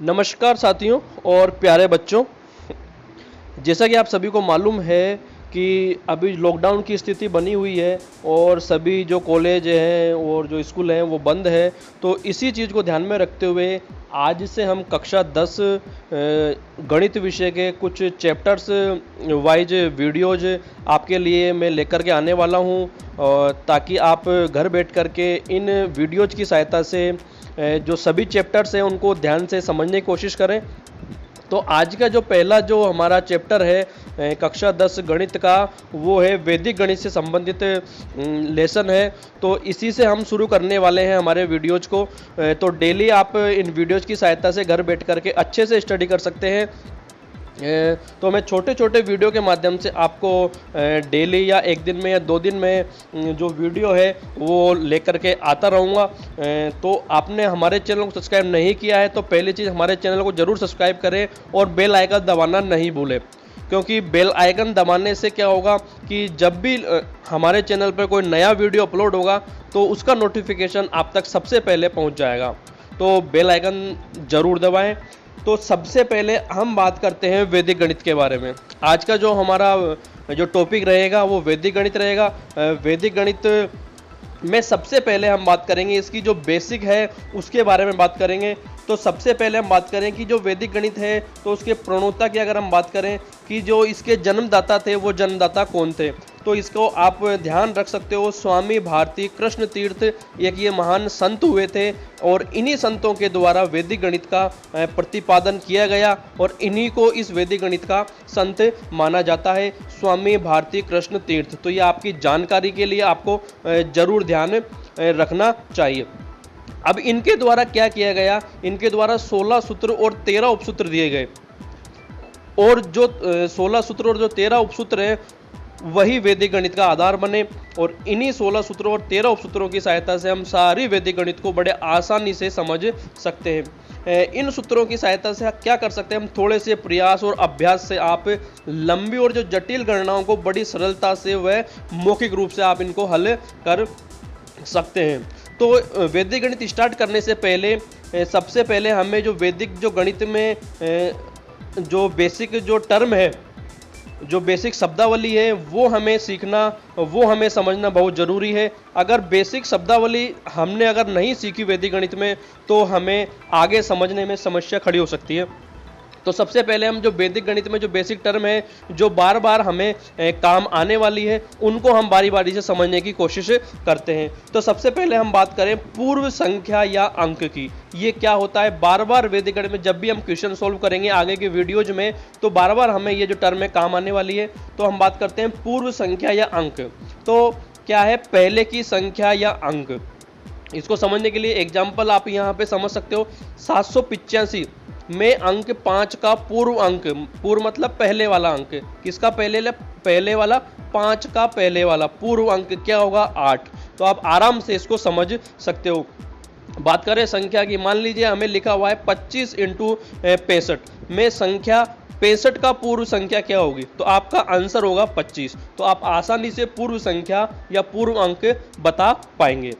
नमस्कार साथियों और प्यारे बच्चों। जैसा कि आप सभी को मालूम है कि अभी लॉकडाउन की स्थिति बनी हुई है और सभी जो कॉलेज हैं और जो स्कूल हैं वो बंद है। तो इसी चीज़ को ध्यान में रखते हुए आज से हम कक्षा 10 गणित विषय के कुछ चैप्टर्स वाइज वीडियोज आपके लिए मैं लेकर के आने वाला हूं, ताकि आप घर बैठ कर के इन वीडियोज की सहायता से जो सभी चैप्टर्स हैं उनको ध्यान से समझने की कोशिश करें। तो आज का जो पहला जो हमारा चैप्टर है कक्षा 10 गणित का, वो है वैदिक गणित से संबंधित लेसन है। तो इसी से हम शुरू करने वाले हैं हमारे वीडियोज़ को। तो डेली आप इन वीडियोज़ की सहायता से घर बैठ कर के अच्छे से स्टडी कर सकते हैं। तो मैं छोटे छोटे वीडियो के माध्यम से आपको डेली या एक दिन में या 2 दिन में जो वीडियो है वो लेकर के आता रहूँगा। तो आपने हमारे चैनल को सब्सक्राइब नहीं किया है तो पहली चीज़ हमारे चैनल को ज़रूर सब्सक्राइब करें और बेल आइकन दबाना नहीं भूलें, क्योंकि बेल आइकन दबाने से क्या होगा कि जब भी हमारे चैनल पर कोई नया वीडियो अपलोड होगा तो उसका नोटिफिकेशन आप तक सबसे पहले पहुंच जाएगा। तो बेल आइकन ज़रूर दबाएं। तो सबसे पहले हम बात करते हैं वैदिक गणित के बारे में। आज का जो हमारा जो टॉपिक रहेगा वो वैदिक गणित रहेगा। वैदिक गणित में सबसे पहले हम बात करेंगे इसकी जो बेसिक है उसके बारे में बात करेंगे। तो सबसे पहले हम बात करें कि जो वैदिक गणित है तो उसके प्रणेता की अगर हम बात करें कि जो इसके जन्मदाता थे वो जन्मदाता कौन थे, तो इसको आप ध्यान रख सकते हो। स्वामी भारती कृष्ण तीर्थ एक ये महान संत हुए थे और इन्हीं संतों के द्वारा वैदिक गणित का प्रतिपादन किया गया और इन्हीं को इस वैदिक गणित का संत माना जाता है, स्वामी भारती कृष्ण तीर्थ। तो ये आपकी जानकारी के लिए आपको जरूर ध्यान रखना चाहिए। अब इनके द्वारा क्या किया गया, इनके द्वारा 16 सूत्र और 13 उपसूत्र दिए गए और जो 16 सूत्र और जो 13 उपसूत्र हैं वही वैदिक गणित का आधार बने और इन्हीं 16 सूत्रों और 13 उपसूत्रों की सहायता से हम सारी वैदिक गणित को बड़े आसानी से समझ सकते हैं। इन सूत्रों की सहायता से क्या कर सकते हैं हम, थोड़े से प्रयास और अभ्यास से आप लंबी और जो जटिल गणनाओं को बड़ी सरलता से व मौखिक रूप से आप इनको हल कर सकते हैं। तो वैदिक गणित स्टार्ट करने से पहले सबसे पहले हमें जो वैदिक जो गणित में जो बेसिक जो टर्म है, जो बेसिक शब्दावली है वो हमें सीखना, वो हमें समझना बहुत ज़रूरी है। अगर बेसिक शब्दावली हमने अगर नहीं सीखी वैदिक गणित में तो हमें आगे समझने में समस्या खड़ी हो सकती है। तो सबसे पहले हम जो वैदिक गणित में जो बेसिक टर्म है जो बार बार हमें काम आने वाली है उनको हम बारी बारी से समझने की कोशिश करते हैं। तो सबसे पहले हम बात करें पूर्व संख्या या अंक की। ये क्या होता है, बार बार वैदिक गणित में जब भी हम क्वेश्चन सॉल्व करेंगे आगे के वीडियोज में तो बार बार हमें ये जो टर्म है काम आने वाली है। तो हम बात करते हैं पूर्व संख्या या अंक। तो क्या है पहले की संख्या या अंक, इसको समझने के लिए एग्जाम्पल आप यहाँ पे समझ सकते हो। 785 में अंक 5 का पूर्व अंक, पूर्व मतलब पहले वाला अंक, किसका पहले वाला 5 का पहले वाला पूर्व अंक क्या होगा 8। तो आप आराम से इसको समझ सकते हो। बात करें संख्या की, मान लीजिए हमें लिखा हुआ है 25 × 65 में संख्या 65 का पूर्व संख्या क्या होगी, तो आपका आंसर होगा 25। तो आप आसानी से पूर्व संख्या या पूर्व अंक बता पाएंगे।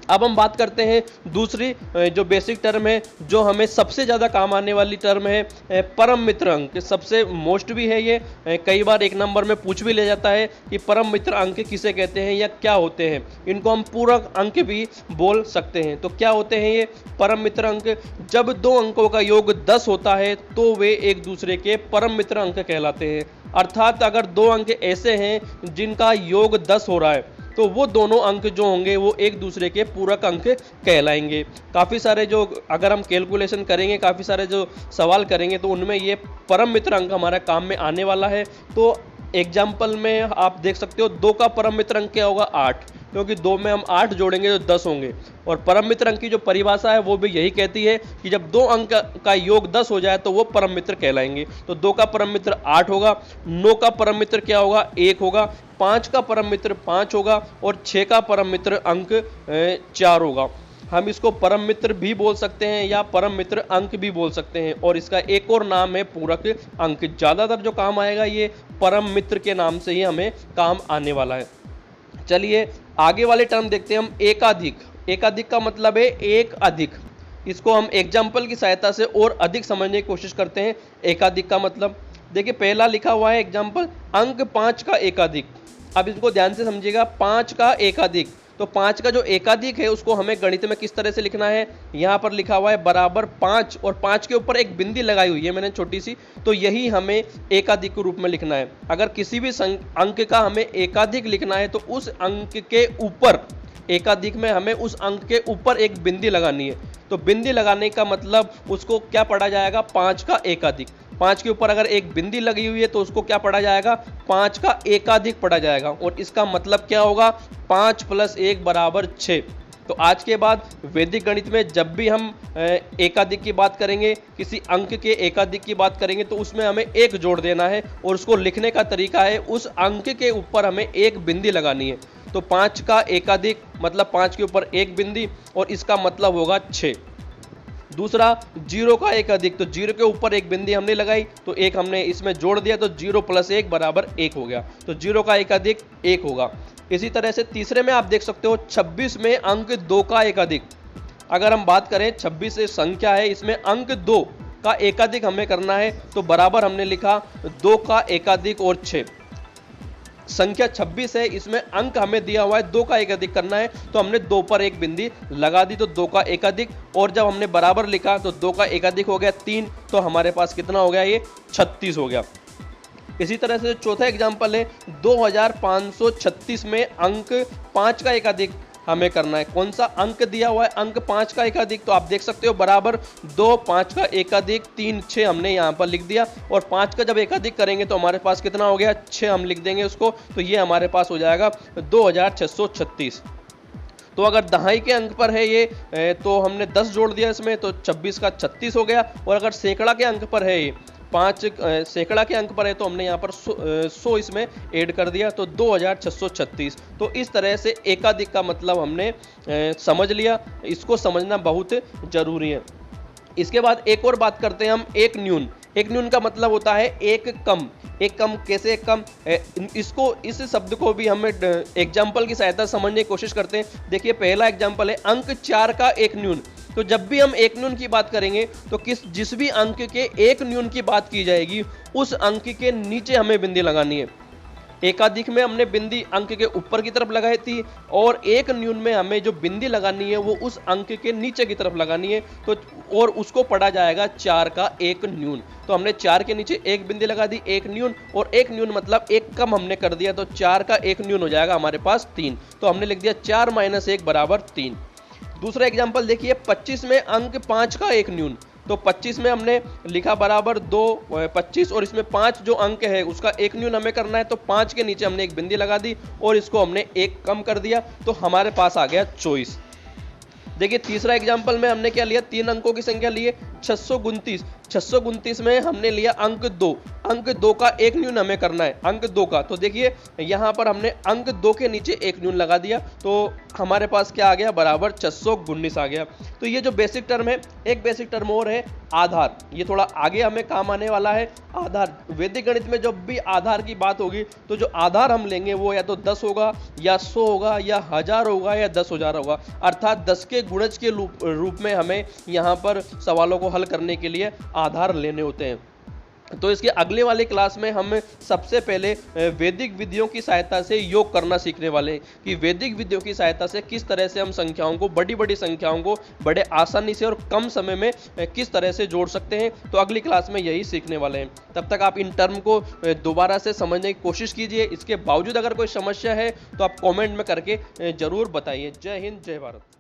अब हम बात करते हैं दूसरी जो बेसिक टर्म है जो हमें सबसे ज़्यादा काम आने वाली टर्म है परम मित्र अंक। सबसे मोस्ट भी है ये, कई बार 1 नंबर में पूछ भी ले जाता है कि परम मित्र अंक किसे कहते हैं या क्या होते हैं। इनको हम पूरक अंक भी बोल सकते हैं। तो क्या होते हैं ये परम मित्र अंक, जब 2 अंकों का योग 10 होता है तो वे एक दूसरे के परम मित्र अंक कहलाते हैं। अर्थात अगर 2 अंक ऐसे हैं जिनका योग 10 हो रहा है तो वो दोनों अंक जो होंगे वो एक दूसरे के पूरक अंक कहलाएंगे। काफ़ी सारे जो अगर हम कैलकुलेशन करेंगे, काफ़ी सारे जो सवाल करेंगे तो उनमें ये परम मित्र अंक हमारा काम में आने वाला है। तो एग्जाम्पल में आप देख सकते हो 2 का परम मित्र अंक क्या होगा 8, क्योंकि 2 में हम 8 जोड़ेंगे तो 10 होंगे। और परम मित्र अंक की जो परिभाषा है वो भी यही कहती है कि जब 2 अंक का योग 10 हो जाए तो वो परम मित्र कहलाएंगे। तो 2 का परम मित्र 8 होगा, 9 का परम मित्र क्या होगा 1 होगा, 5 का परम मित्र 5 होगा और 6 का परम मित्र अंक 4 होगा। हम इसको परम मित्र भी बोल सकते हैं या परम मित्र अंक भी बोल सकते हैं और इसका एक और नाम है पूरक अंक। ज़्यादातर जो काम आएगा ये परम मित्र के नाम से ही हमें काम आने वाला है। चलिए आगे वाले टर्म देखते हैं हम। एकाधिक, एकाधिक का मतलब है एक अधिक। इसको हम एग्जाम्पल की सहायता से और अधिक समझने की कोशिश करते हैं। एकाधिक का मतलब देखिए, पहला लिखा हुआ है एग्जाम्पल, अंक 5 का एकाधिक। अब इसको ध्यान से समझिएगा, 5 का एकाधिक, तो 5 का जो एकाधिक है उसको हमें गणित में किस तरह से लिखना है, यहाँ पर लिखा हुआ है बराबर 5 और 5 के ऊपर एक बिंदी लगाई हुई है मैंने छोटी सी, तो यही हमें एकाधिक के रूप में लिखना है। अगर किसी भी अंक का हमें एकाधिक लिखना है तो उस अंक के ऊपर, एकाधिक में हमें उस अंक के ऊपर एक बिंदी लगानी है। तो बिंदी लगाने का मतलब उसको क्या पढ़ा जाएगा, 5 का एकाधिक। 5 के ऊपर अगर एक बिंदी लगी हुई है तो उसको क्या पढ़ा जाएगा, 5 का एकाधिक पढ़ा जाएगा। और इसका मतलब क्या होगा, 5 + 1 = 6। तो आज के बाद वैदिक गणित में जब भी हम एकाधिक की बात करेंगे, किसी अंक के एकाधिक की बात करेंगे, तो उसमें हमें एक जोड़ देना है और उसको लिखने का तरीका है उस अंक के ऊपर हमें एक बिंदी लगानी है। तो 5 का एकाधिक मतलब 5 के ऊपर एक बिंदी और इसका मतलब होगा 6। दूसरा 0 का एकाधिक, तो 0 के ऊपर एक बिंदी हमने लगाई तो एक हमने इसमें जोड़ दिया, तो 0 + 1 = 1 हो गया। तो 0 का एकाधिक 1 होगा। इसी तरह से तीसरे में आप देख सकते हो 26 में अंक 2 का एकाधिक। अगर हम बात करें 26 से संख्या है, इसमें अंक 2 का एकाधिक हमें करना है, तो बराबर हमने लिखा 2 का एकाधिक और 6। संख्या 26 है, इसमें अंक हमें दिया हुआ है 2 का एकाधिक करना है, तो हमने 2 पर एक बिंदी लगा दी, तो 2 का एकाधिक। और जब हमने बराबर लिखा तो 2 का एकाधिक हो गया 3, तो हमारे पास कितना हो गया, ये 36 हो गया। इसी तरह से चौथा एग्जाम्पल है 2536 में अंक 5 का एकाधिक हमें करना है। कौन सा अंक दिया हुआ है, अंक 5 का एकाधिक, तो आप देख सकते हो बराबर 2, 5 का एकाधिक 3, 6 हमने यहाँ पर लिख दिया। और 5 का जब एकाधिक करेंगे तो हमारे पास कितना हो गया, 6 हम लिख देंगे उसको, तो ये हमारे पास हो जाएगा 2636। तो अगर दहाई के अंक पर है ये, तो हमने 10 जोड़ दिया इसमें, तो 26 का 36 हो गया। और अगर सैकड़ा के अंक पर है ये, 5 सैकड़ा के अंक पर है, तो हमने यहाँ पर 100 इसमें ऐड कर दिया, तो 2636। तो इस तरह से एकाधिक का मतलब हमने समझ लिया। इसको समझना बहुत जरूरी है। इसके बाद एक और बात करते हैं हम, एक न्यून। एक न्यून का मतलब होता है एक कम। एक कम कैसे, एक कम, इसको, इस शब्द को भी हम एग्जाम्पल की सहायता से समझने की कोशिश करते हैं। देखिए पहला एग्जाम्पल है अंक 4 का एक न्यून। तो जब भी हम एक न्यून की बात करेंगे तो जिस भी अंक के एक न्यून की बात की जाएगी, उस अंक के नीचे हमें बिंदी लगानी है। एकाधिक में हमने बिंदी अंक के ऊपर की तरफ लगाई थी, और एक न्यून में हमें जो बिंदी लगानी है वो उस अंक के नीचे की तरफ लगानी है। तो और उसको पढ़ा जाएगा 4 का एक न्यून। तो हमने 4 के नीचे एक बिंदी लगा दी, एक न्यून, और एक न्यून मतलब एक कम हमने कर दिया, तो 4 का एक न्यून हो जाएगा हमारे पास 3। तो हमने लिख दिया 4 - 1 = 3। दूसरा एग्जाम्पल देखिए 25 में अंक 5 का एक न्यून। तो 25 में हमने लिखा बराबर 2, 25, और इसमें 5 जो अंक है उसका एक न्यून हमें करना है, तो 5 के नीचे हमने एक बिंदी लगा दी और इसको हमने एक कम कर दिया, तो हमारे पास आ गया 24। देखिए तीसरा एग्जाम्पल में हमने क्या लिया, 3 अंकों की संख्या लिए 629। 629 में हमने लिया अंक 2। अंक 2 का एक न्यून हमें करना है, अंक 2 का। तो देखिए यहाँ पर हमने अंक 2 के नीचे एक न्यून लगा दिया, तो हमारे पास क्या आ गया, बराबर 619 आ गया। तो ये जो बेसिक टर्म है, एक बेसिक टर्म और है आधार। ये थोड़ा आगे हमें काम आने वाला है। आधार, वैदिक गणित में जब भी आधार की बात होगी तो जो आधार हम लेंगे वो या तो 10 होगा, या 100 होगा, या 1000 होगा, या 10,000 होगा। अर्थात 10 के गुणज के रूप में हमें यहाँ पर सवालों को हल करने के लिए आधार लेने होते हैं। तो इसके अगले वाले क्लास में हम सबसे पहले वैदिक विधियों की सहायता से योग करना सीखने वाले हैं, कि वैदिक विधियों की सहायता से किस तरह से हम संख्याओं को, बड़ी बड़ी संख्याओं को बड़े आसानी से और कम समय में किस तरह से जोड़ सकते हैं। तो अगली क्लास में यही सीखने वाले हैं। तब तक आप इन टर्म को दोबारा से समझने की कोशिश कीजिए। इसके बावजूद अगर कोई समस्या है तो आप कॉमेंट में करके जरूर बताइए। जय हिंद, जय भारत।